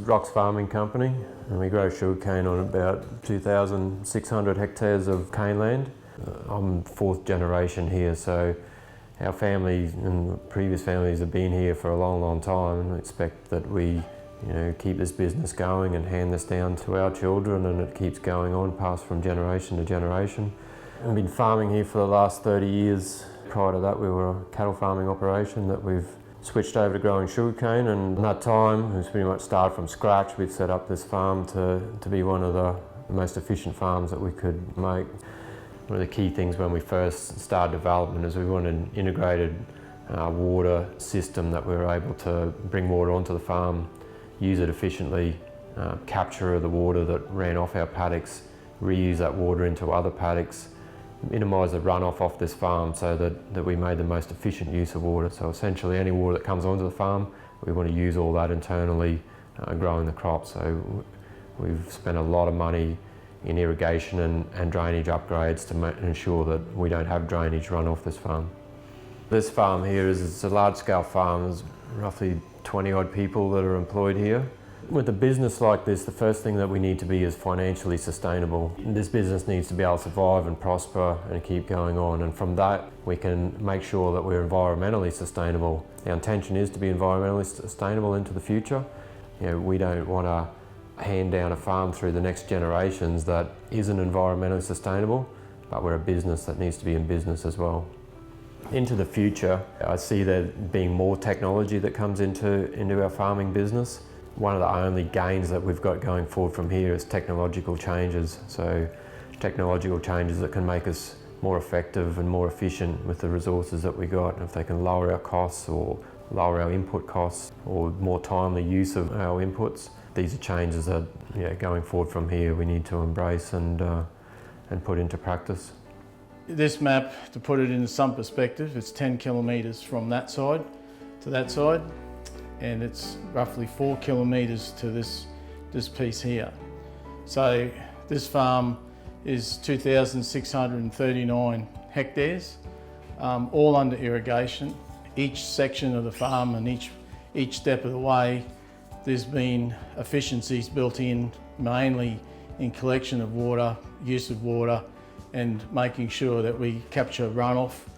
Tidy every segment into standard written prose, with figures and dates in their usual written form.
Rocks Farming Company, and we grow sugarcane on about 2,600 hectares of cane land. I'm fourth generation here, so our family and previous families have been here for a long time, and I expect that we keep this business going and hand this down to our children, and it keeps going on, passed from generation to generation. We've been farming here for the last 30 years. Prior to that, we were a cattle farming operation that we've switched over to growing sugarcane, and in that time, it was pretty much started from scratch. We've set up this farm to be one of the most efficient farms that we could make. One of the key things when we first started development is we wanted an integrated water system that we were able to bring water onto the farm, use it efficiently, capture the water that ran off our paddocks, reuse that water into other paddocks, minimise the runoff off this farm so that we made the most efficient use of water. So essentially any water that comes onto the farm, we want to use all that internally growing the crops. So we've spent a lot of money in irrigation and drainage upgrades to ensure that we don't have drainage run off this farm. This farm here is a large-scale farm. There's roughly 20 odd people that are employed here. With a business like this, the first thing that we need to be is financially sustainable. This business needs to be able to survive and prosper and keep going on, and from that we can make sure that we're environmentally sustainable. Our intention is to be environmentally sustainable into the future. We don't want to hand down a farm through the next generations that isn't environmentally sustainable, but we're a business that needs to be in business as well. Into the future, I see there being more technology that comes into our farming business. One of the only gains that we've got going forward from here is technological changes. So technological changes that can make us more effective and more efficient with the resources that we got. If they can lower our costs or lower our input costs or more timely use of our inputs, these are changes that going forward from here we need to embrace and put into practice. This map, to put it into some perspective, it's 10 kilometres from that side to that side, and it's roughly 4 kilometres to this piece here. So this farm is 2,639 hectares, all under irrigation. Each section of the farm and each step of the way, there's been efficiencies built in, mainly in collection of water, use of water, and making sure that we capture runoff,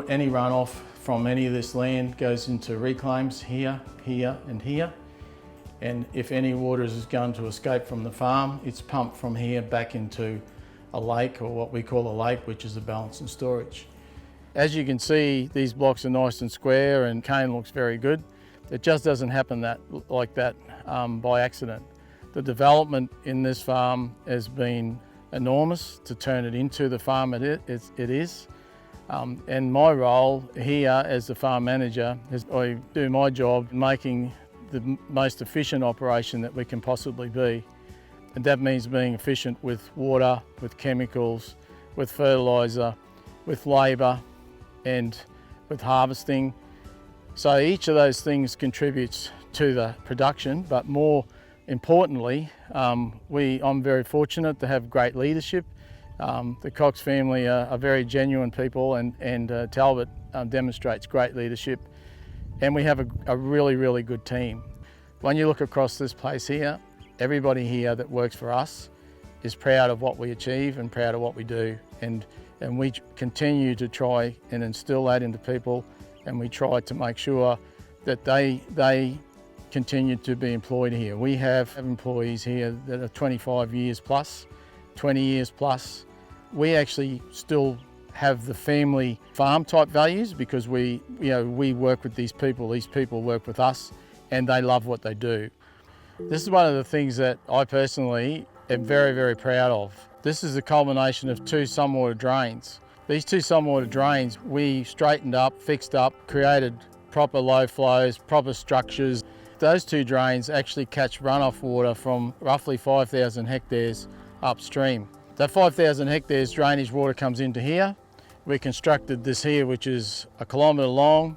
any runoff from any of this land goes into reclaims here, here and here. And if any water is going to escape from the farm, it's pumped from here back into a lake, or what we call a lake, which is a balance and storage. As you can see, these blocks are nice and square and cane looks very good. It just doesn't happen like that by accident. The development in this farm has been enormous to turn it into the farm it is. And my role here as the farm manager is I do my job making the most efficient operation that we can possibly be. And that means being efficient with water, with chemicals, with fertiliser, with labour and with harvesting. So each of those things contributes to the production, but more importantly, I'm very fortunate to have great leadership. The Cox family are very genuine people, and Talbot demonstrates great leadership, and we have a really, really good team. When you look across this place here, everybody here that works for us is proud of what we achieve and proud of what we do, and we continue to try and instill that into people, and we try to make sure that they continue to be employed here. We have employees here that are 25 years plus, 20 years plus. We actually still have the family farm type values because we work with these people work with us, and they love what they do. This is one of the things that I personally am very, very proud of. This is the culmination of 2 sunwater drains. These 2 sunwater drains we straightened up, fixed up, created proper low flows, proper structures. Those 2 drains actually catch runoff water from roughly 5,000 hectares upstream. That 5,000 hectares drainage water comes into here. We constructed this here, which is 1 kilometre long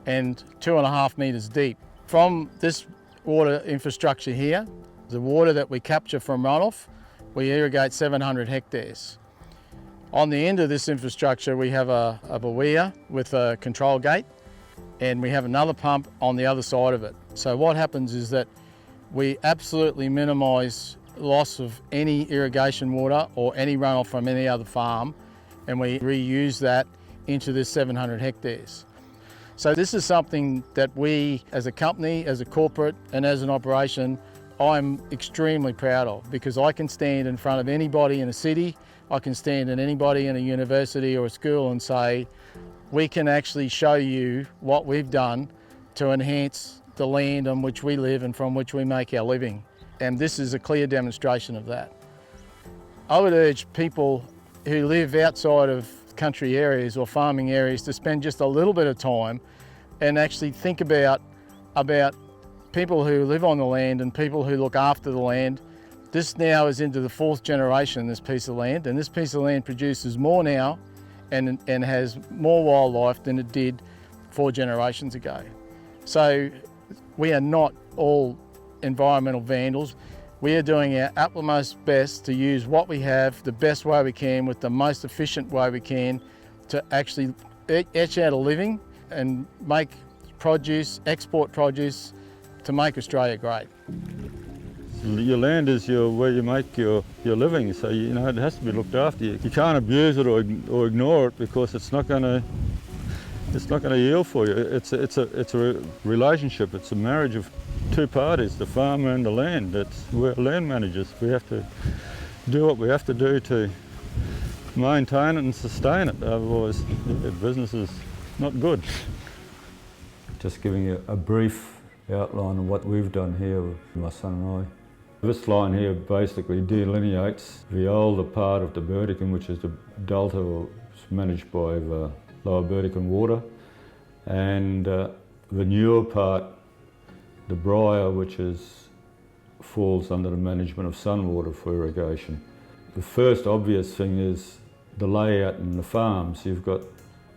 and 2.5 metres deep. From this water infrastructure here, the water that we capture from runoff, we irrigate 700 hectares. On the end of this infrastructure, we have a weir with a control gate, and we have another pump on the other side of it. So what happens is that We absolutely minimise loss of any irrigation water or any runoff from any other farm, and we reuse that into this 700 hectares. So this is something that we as a company, as a corporate and as an operation, I'm extremely proud of, because I can stand in front of anybody in a city, I can stand in anybody in a university or a school and say, we can actually show you what we've done to enhance the land on which we live and from which we make our living. And this is a clear demonstration of that. I would urge people who live outside of country areas or farming areas to spend just a little bit of time and actually think about people who live on the land and people who look after the land. This now is into the 4th generation, this piece of land, and this piece of land produces more now and has more wildlife than it did 4 generations ago. So we are not all environmental vandals. We are doing our utmost best to use what we have the best way we can with the most efficient way we can to actually etch out a living and make produce, export produce to make Australia great. Your land is where you make your living, so you know it has to be looked after. You can't abuse it or ignore it, because it's not going to yield for you. It's a relationship. It's a marriage of 2 parties, the farmer and the land. We're land managers. We have to do what we have to do to maintain it and sustain it. Otherwise, business is not good. Just giving you a brief outline of what we've done here with my son and I. This line here basically delineates the older part of the Beroun, which is the delta managed by the lower Beroun water, and the newer part, the Briar, which falls under the management of Sunwater for irrigation. The first obvious thing is the layout in the farms. You've got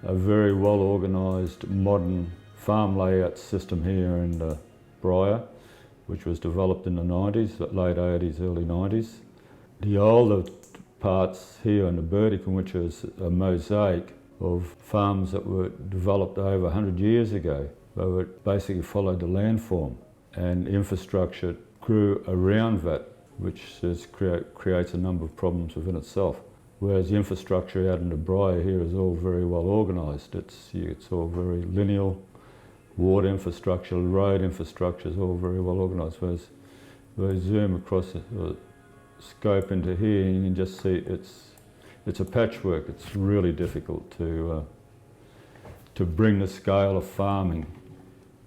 a very well organised modern farm layout system here in the Briar, which was developed in the 90s, late 80s, early 90s. The older parts here in the Beroun, which is a mosaic of farms that were developed over 100 years ago. They would basically followed the landform, and infrastructure grew around that, which creates a number of problems within itself. Whereas the infrastructure out in the Briar here is all very well organised. It's all very lineal. Water infrastructure, road infrastructure is all very well organised. Whereas we zoom across the scope into here, and you can just see it's a patchwork. It's really difficult to bring the scale of farming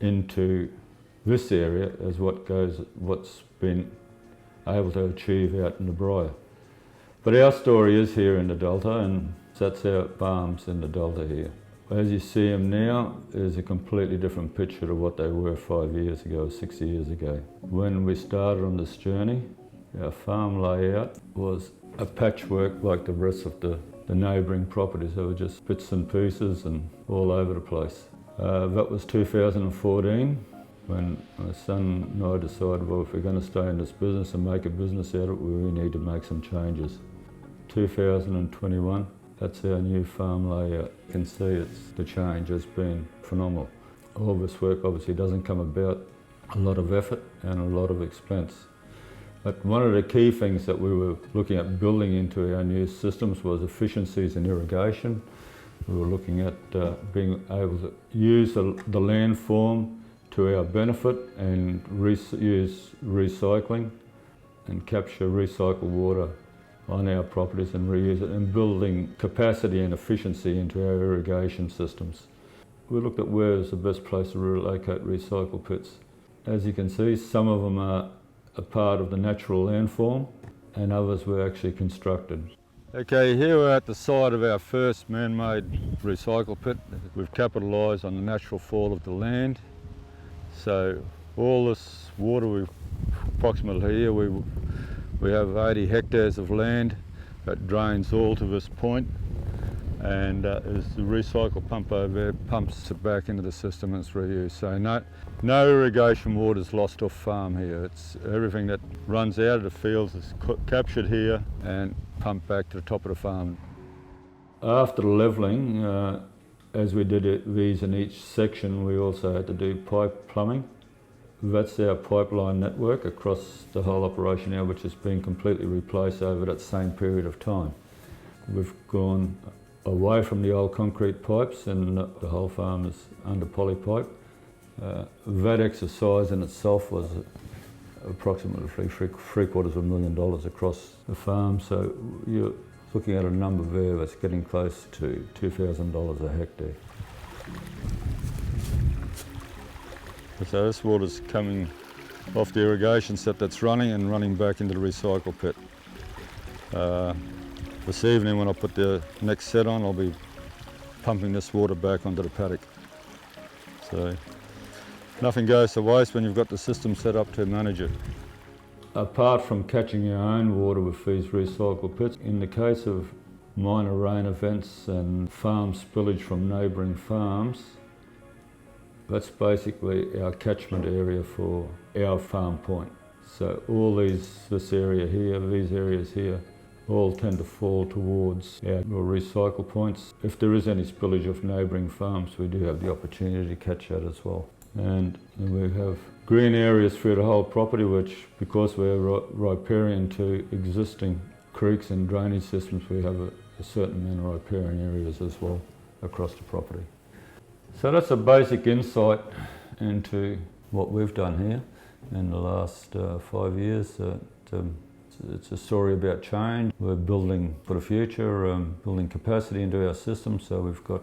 into this area as what's been able to achieve out in the Briar. But our story is here in the Delta, and that's our farms in the Delta here. As you see them now is a completely different picture to what they were 5 years ago, 6 years ago. When we started on this journey, our farm layout was a patchwork like the rest of the neighbouring properties. They were just bits and pieces and all over the place. That was 2014 when my son and I decided, well, if we're going to stay in this business and make a business out of it, we need to make some changes. 2021. That's our new farm layout. You can see the change has been phenomenal. All this work obviously doesn't come about a lot of effort and a lot of expense. But one of the key things that we were looking at building into our new systems was efficiencies in irrigation. We were looking at being able to use the landform to our benefit and use recycling and capture recycled water on our properties and reuse it, and building capacity and efficiency into our irrigation systems. We looked at where is the best place to relocate recycle pits. As you can see, some of them are a part of the natural landform and others were actually constructed. Okay, here we're at the site of our first man-made recycle pit. We've capitalised on the natural fall of the land. So all this water we've approximately here, we have 80 hectares of land that drains all to this point, and as the recycle pump over there pumps it back into the system and it's reused. So no irrigation water is lost off farm here. It's everything that runs out of the fields is captured here and pumped back to the top of the farm. After the levelling, as we did these in each section, we also had to do pipe plumbing That's our pipeline network across the whole operation now, which has been completely replaced over that same period of time. We've gone away from the old concrete pipes and the whole farm is under polypipe. That exercise in itself was approximately $750,000 across the farm, so you're looking at a number there that's getting close to $2,000 a hectare. So this water's coming off the irrigation set that's running and running back into the recycle pit. This evening when I put the next set on, I'll be pumping this water back onto the paddock. So nothing goes to waste when you've got the system set up to manage it. Apart from catching our own water with these recycle pits, in the case of minor rain events and farm spillage from neighbouring farms, that's basically our catchment area for our farm point. So all this area here, these areas here, all tend to fall towards our recycle points. If there is any spillage of neighbouring farms, we do have the opportunity to catch that as well. And we have green areas through the whole property, which, because we're riparian to existing creeks and drainage systems, we have a certain amount of riparian areas as well across the property. So that's a basic insight into what we've done here in the last 5 years. It's a story about change. We're building for the future, building capacity into our system, so we've got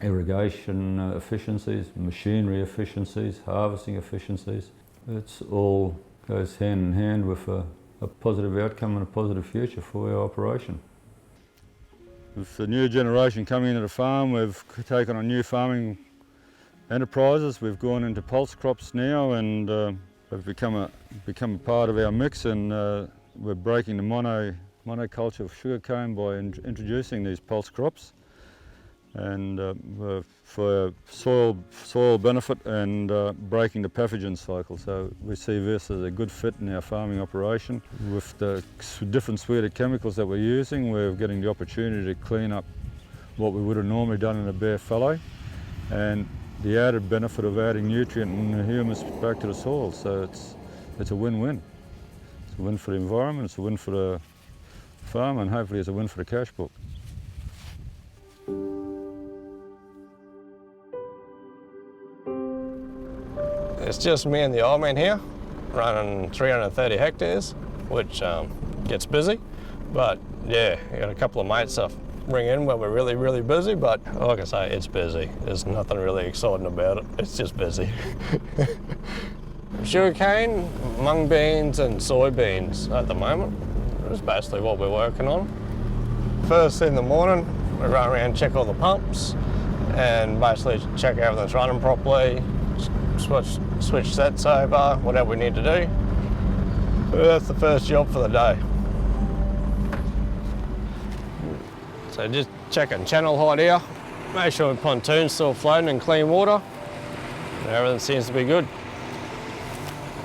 irrigation efficiencies, machinery efficiencies, harvesting efficiencies. It's all goes hand in hand with a positive outcome and a positive future for our operation. With the new generation coming into the farm, we've taken on new farming enterprises. We've gone into pulse crops now and have become a part of our mix, and we're breaking the monoculture of sugarcane by introducing these pulse crops, and for soil benefit and breaking the pathogen cycle. So we see this as a good fit in our farming operation. With the different suite of chemicals that we're using, we're getting the opportunity to clean up what we would have normally done in a bare fallow, and the added benefit of adding nutrient and humus back to the soil. So it's a win-win. It's a win for the environment, it's a win for the farm, and hopefully it's a win for the cash book. It's just me and the old man here, running 330 hectares, which gets busy. But yeah, I got a couple of mates that bring in when we're really, really busy, but like I say, it's busy. There's nothing really exciting about it. It's just busy. Sugarcane, mung beans and soybeans at the moment is basically what we're working on. First thing in the morning, we run around and check all the pumps and basically check everything's running properly, switch sets over, whatever we need to do. That's the first job for the day. So just checking channel height here, make sure the pontoon's still floating in clean water, and everything seems to be good.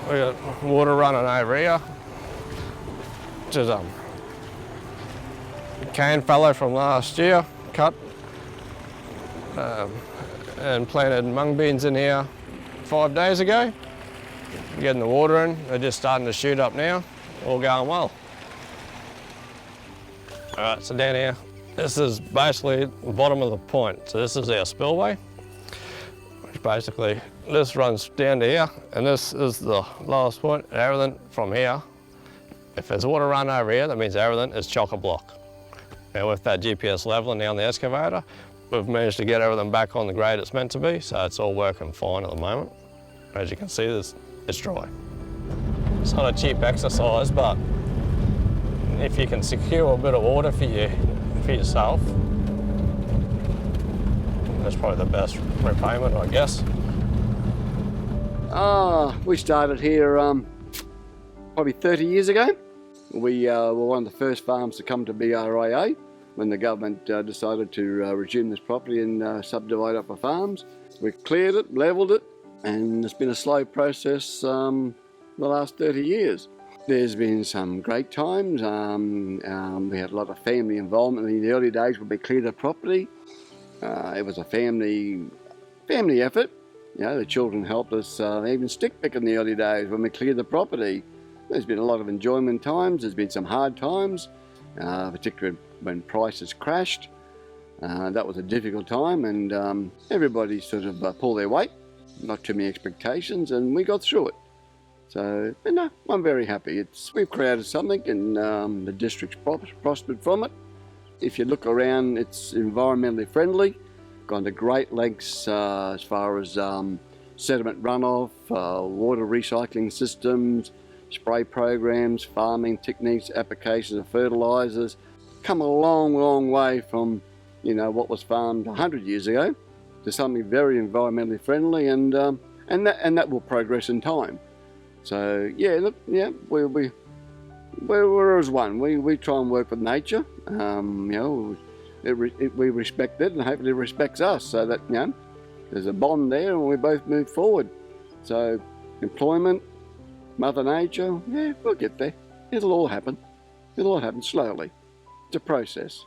We got water running over here, which is cane fallow from last year, cut, and planted mung beans in here 5 days ago. Getting the water in, they're just starting to shoot up now, all going well. All right, so down here, this is basically the bottom of the point. So this is our spillway, which basically, this runs down to here, and this is the lowest point. Everything from here, if there's water run over here, that means everything is chock-a-block. Now with that GPS leveling now on the excavator, we've managed to get everything back on the grade it's meant to be, so it's all working fine at the moment. As you can see, it's dry. It's not a cheap exercise, but if you can secure a bit of water for yourself, that's probably the best repayment, I guess. We started here probably 30 years ago. We were one of the first farms to come to BRIA when the government decided to resume this property and subdivide up for farms. We cleared it, levelled it, and it's been a slow process the last 30 years. There's been some great times. We had a lot of family involvement in the early days when we cleared the property. It was a family effort, You know, the children helped us even stick pick in the early days when we cleared the property. There's been a lot of enjoyment times, there's been some hard times, particularly when prices crashed. That was a difficult time, and everybody sort of pulled their weight, not too many expectations, and we got through it. So, you know, I'm very happy. We've created something, and the district's prospered from it. If you look around, it's environmentally friendly, gone to great lengths as far as sediment runoff, water recycling systems, spray programs, farming techniques, applications of fertilisers. Come a long, long way from, you know, what was farmed 100 years ago to something very environmentally friendly, and that will progress in time. So yeah, look, yeah, we're as one. We try and work with nature. You know, we respect it, and hopefully it respects us, so that, you know, there's a bond there, and we both move forward. So employment, Mother Nature, yeah, we'll get there. It'll all happen. It'll all happen slowly. It's a process.